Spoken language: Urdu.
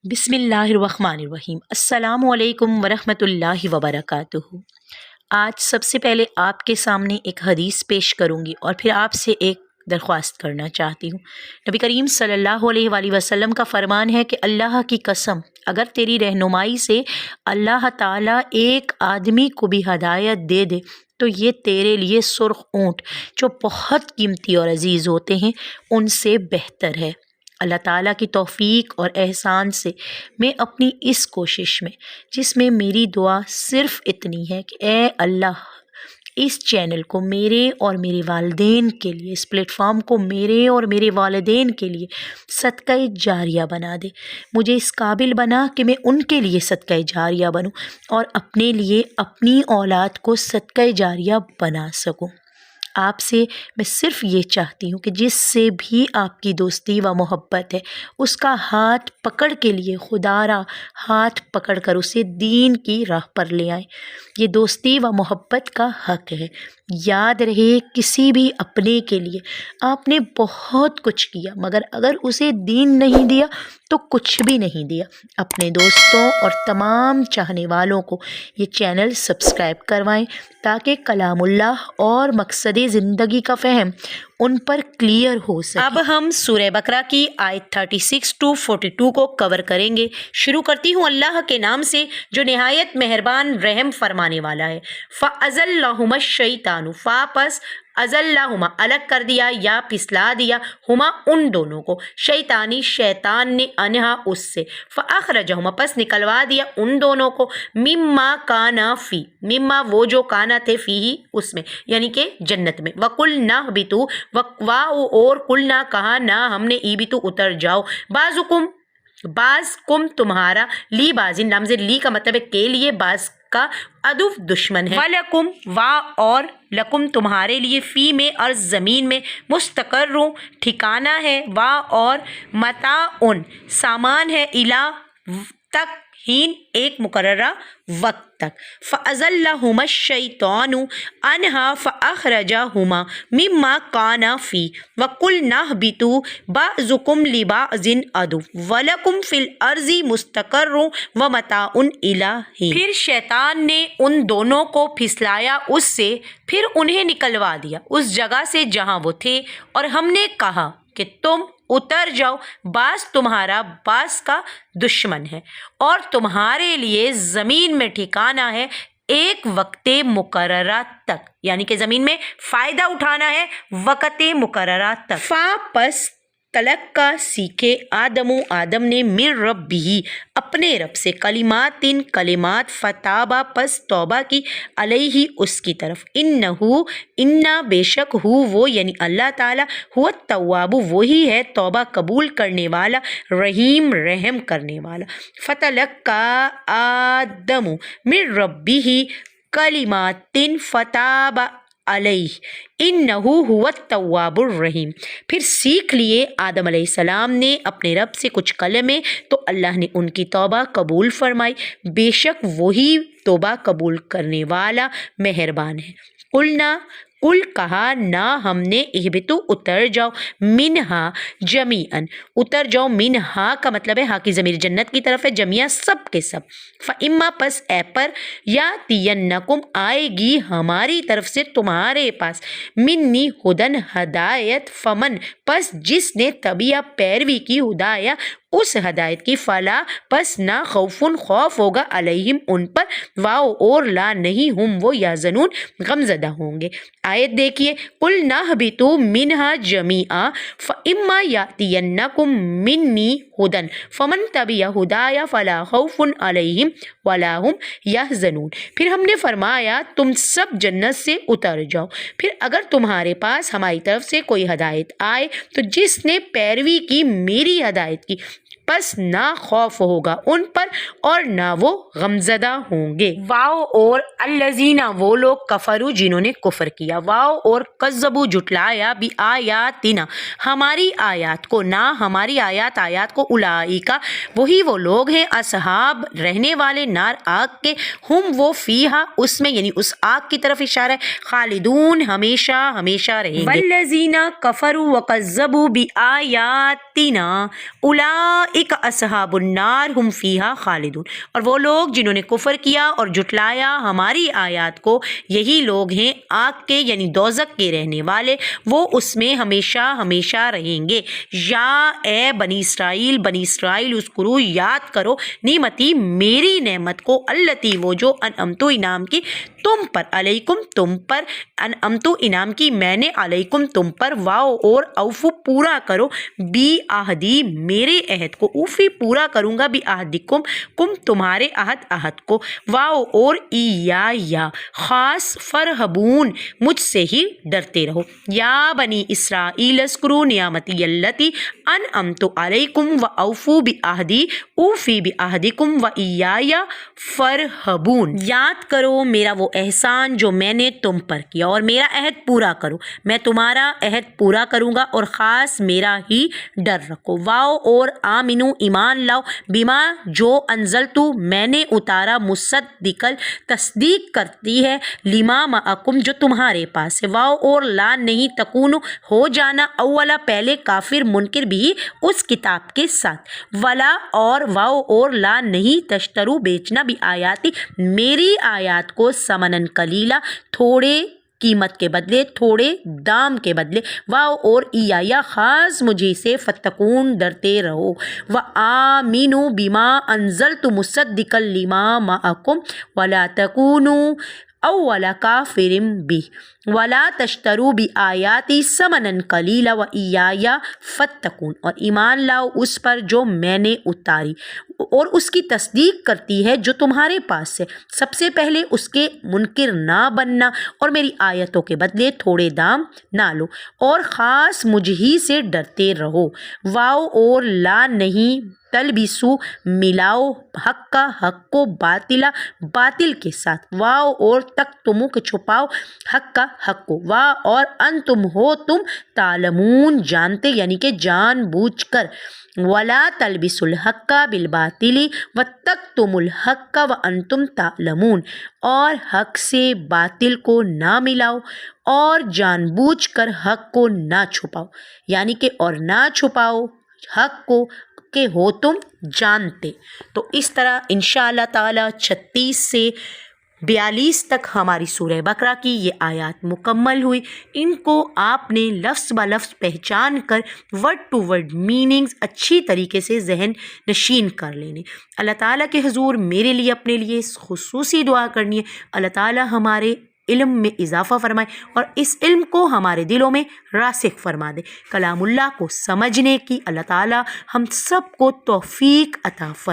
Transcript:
بسم اللہ الرحمن الرحیم۔ السلام علیکم ورحمۃ اللہ وبرکاتہ۔ آج سب سے پہلے آپ کے سامنے ایک حدیث پیش کروں گی اور پھر آپ سے ایک درخواست کرنا چاہتی ہوں۔ نبی کریم صلی اللہ علیہ وآلہ وسلم کا فرمان ہے کہ اللہ کی قسم اگر تیری رہنمائی سے اللہ تعالیٰ ایک آدمی کو بھی ہدایت دے دے تو یہ تیرے لیے سرخ اونٹ جو بہت قیمتی اور عزیز ہوتے ہیں ان سے بہتر ہے۔ اللہ تعالیٰ کی توفیق اور احسان سے میں اپنی اس کوشش میں، جس میں میری دعا صرف اتنی ہے کہ اے اللہ اس چینل کو میرے اور میرے والدین کے لیے، اس پلیٹ فارم کو میرے اور میرے والدین کے لیے صدقہ جاریہ بنا دے، مجھے اس قابل بنا کہ میں ان کے لیے صدقہ جاریہ بنوں اور اپنے لیے اپنی اولاد کو صدقہ جاریہ بنا سکوں۔ آپ سے میں صرف یہ چاہتی ہوں کہ جس سے بھی آپ کی دوستی و محبت ہے اس کا ہاتھ پکڑ کے لیے خدا را ہاتھ پکڑ کر اسے دین کی راہ پر لے آئیں۔ یہ دوستی و محبت کا حق ہے۔ یاد رہے کسی بھی اپنے کے لیے آپ نے بہت کچھ کیا مگر اگر اسے دین نہیں دیا تو کچھ بھی نہیں دیا۔ اپنے دوستوں اور تمام چاہنے والوں کو یہ چینل سبسکرائب کروائیں تاکہ کلام اللہ اور مقصد زندگی کا فہم ان پر کلیئر ہو سکے۔ اب ہم سورہ بقرہ کی آیت 36 to 42 کو کور کریں گے۔ شروع کرتی ہوں اللہ کے نام سے جو نہایت مہربان رحم فرمانے والا ہے۔ فَأَزَلَّهُمَا الشَّيْطَانُ پس ازلہما الگ کر دیا یا پسلا دیا ہما ان دونوں کو، شیطان نے انہا اس سے، فاخرجہما پس نکلوا دیا ان دونوں کو، مما کانا فی مما وہ جو کانا تھے فی اس میں یعنی کہ جنت میں، وقلنا اہبطوا اور قلنا کہا نہ ہم نے ایبتو اتر جاؤ، بعض کم تمہارا، لی بازن لمز لی کا مطلب ہے کے لیے، بعض کا ادف دشمن ہے، وَلَكُمْ اور لکم تمہارے لیے، فی میں اور زمین میں، مستقر ٹھکانہ ہے، اور متاع سامان ہے، الا تک ہین ایک مقررہ وقت تک، فَأَزَلَّهُمَا الشَّيْطَانُ عَنْهَا فَأَخْرَجَهُمَا مِمَّا كَانَا فِيهِ وَقُلْنَا اهْبِطُوا بَعْضُكُمْ لِبَعْضٍ عَدُوٌّ وَلَكُمْ فِي الْأَرْضِ مُسْتَقَرٌّ وَمَتَاعٌ إِلَىٰ حِينٍ۔ پھر شیطان نے ان دونوں کو پھسلایا اس سے، پھر انہیں نکلوا دیا اس جگہ سے جہاں وہ تھے، اور ہم نے کہا کہ تم اتر جاؤ، بعض تمہارا بعض کا دشمن ہے، اور تمہارے لیے زمین میں ٹھکانہ ہے ایک وقت مقررہ تک، یعنی کہ زمین میں فائدہ اٹھانا ہے وقت مقررہ تک۔ پس تلقا سیکھے آدم نے من ربہ اپنے رب سے، کلمات فتابہ پس توبہ کی، علیہ اس کی طرف، انا بے شک وہ یعنی اللہ تعالیٰ، هو التواب وہی ہے توبہ قبول کرنے والا، رحیم رحم کرنے والا۔ فتلقا آدم من ربہ کلمات فتاب علیہ انہ هو التواب الرحیم۔ پھر سیکھ لیے آدم علیہ السلام نے اپنے رب سے کچھ کلمے تو اللہ نے ان کی توبہ قبول فرمائی، بے شک وہی توبہ قبول کرنے والا مہربان ہے۔ کل کہا نہ ہم نے، اہبتو اتر جاؤ، منہا جمیعاً اتر جاؤ، منہا کا مطلب ہے ہا کی ضمیر جنت کی طرف ہے، جمیعاً سب کے سب، فاما پس اے پر، یاتینکم آئے گی ہماری طرف سے تمہارے پاس، منی ہدن ہدایت، فمن پس جس نے تبیہ پیروی کی، ہدایہ اس ہدایت کی، فلا پس نہ خوفن خوف ہوگا، علیہم ان پر، واو اور لا نہیں، ہم وہ یحزنون غمزدہ ہوں گے۔ آیت دیکھیے، قل نہبطوا منہا جمیعا فاما یاتینکم منی ہدن فمن تبع ہدایا فلا خوف علیہم ولا ہم یحزنون۔ پھر ہم نے فرمایا تم سب جنت سے اتر جاؤ، پھر اگر تمہارے پاس ہماری طرف سے کوئی ہدایت آئے تو جس نے پیروی کی میری ہدایت کی، پس نہ خوف ہوگا ان پر اور نہ وہ غمزدہ ہوں گے۔ واو اور الذین وہ لوگ، کفروا جنہوں نے کفر کیا، واو اور کذبوا جھٹلایا، بآیاتنا ہماری آیات کو، نہ ہماری آیات کو، اولئک وہی وہ لوگ ہیں، اصحاب رہنے والے، نار آگ کے، ہم وہ فیہا اس میں یعنی اس آگ کی طرف اشارہ ہے، خالدون ہمیشہ ہمیشہ رہیں گے۔ والذین کفروا وکذبوا بآیاتنا اولئک اولئک اصحاب النار ہم فیہا خالدون، اور وہ لوگ جنہوں نے کفر کیا اور جھٹلایا ہماری آیات کو، یہی لوگ ہیں آگ کے یعنی دوزخ کے رہنے والے، وہ اس میں ہمیشہ ہمیشہ رہیں گے۔ یا اے بنی اسرائیل اذکرو یاد کرو نعمتی میری نعمت کو، التی وہ جو انعمت انعام کی تم پر، علیکم تم پر، انعمت انعام کی میں نے علیکم تم پر، واؤ اور اوفو پورا کرو، بی عہدی میرے عہد کو، اوفی پورا کروں گا، بی عہدکم کم تمہارے عہد کو، واؤ اور یا خاص فرحبون مجھ سے ہی ڈرتے رہو، یا بنی اسرائیل اذکروا نعمتی التی انعمت علیکم و اوفو بعہدی اوفی بعہدکم و ایایا فرحبون، یاد کرو میرا وہ احسان جو میں نے تم پر کیا اور میرا عہد پورا کرو، میں تمہارا عہد پورا کروں گا اور خاص میرا ہی ڈر رکھو، واؤ اور آمنو ایمان لاؤ، بما جو انزلتو میں نے اتارا، مصدقل تصدیق کرتی ہے، لما معکم جو تمہارے پاس ہے، واؤ اور لا نہیں تکونو ہو جانا اولا پہلے کافر منکر بھی اس کتاب کے ساتھ، ولا اور واؤ اور لا نہیں تشترو بیچنا بھی آیاتی میری آیات کو، سمنن قلیلا تھوڑے قیمت کے بدلے، تھوڑے دام کے بدلے، واؤ اور ایایا خاص مجھے سے فتقون ڈرتے رہو، وآمنوا بما انزلت مصدقا لما معکم ولا تکونوا اول کافر به ولا تشتروا بآیاتی ثمنا قلیلا وایایا فاتقون، اور ایمان لاؤ اس پر جو میں نے اتاری اور اس کی تصدیق کرتی ہے جو تمہارے پاس ہے، سب سے پہلے اس کے منکر نہ بننا اور میری آیتوں کے بدلے تھوڑے دام نہ لو، اور خاص مجھ ہی سے ڈرتے رہو، واؤ اور لا نہیں تلبسو ملاؤ حق کا حق کو باطل کے ساتھ، واؤ اور تک تمو کے چھپاؤ حق کا حق کو، واؤ اور انتم ہو تم تعلمون جانتے یعنی کہ جان بوجھ کر، ولا تلبسوا الحق بالباطل وتکتموا الحق وانتم تعلمون، اور حق سے باطل کو نہ ملاؤ اور جان بوجھ کر حق کو نہ چھپاؤ، یعنی کہ اور نہ چھپاؤ حق کو کہ ہو تم جانتے۔ تو اس طرح انشاءاللہ تعالی 36 سے 42 تک ہماری سورہ بقرہ کی یہ آیات مکمل ہوئی، ان کو آپ نے لفظ با لفظ پہچان کر ورڈ ٹو ورڈ میننگز اچھی طریقے سے ذہن نشین کر لینے۔ اللہ تعالیٰ کے حضور میرے لیے اپنے لیے خصوصی دعا کرنی ہے، اللہ تعالیٰ ہمارے علم میں اضافہ فرمائے اور اس علم کو ہمارے دلوں میں راسخ فرما دے، کلام اللہ کو سمجھنے کی اللہ تعالیٰ ہم سب کو توفیق عطا فرمائے۔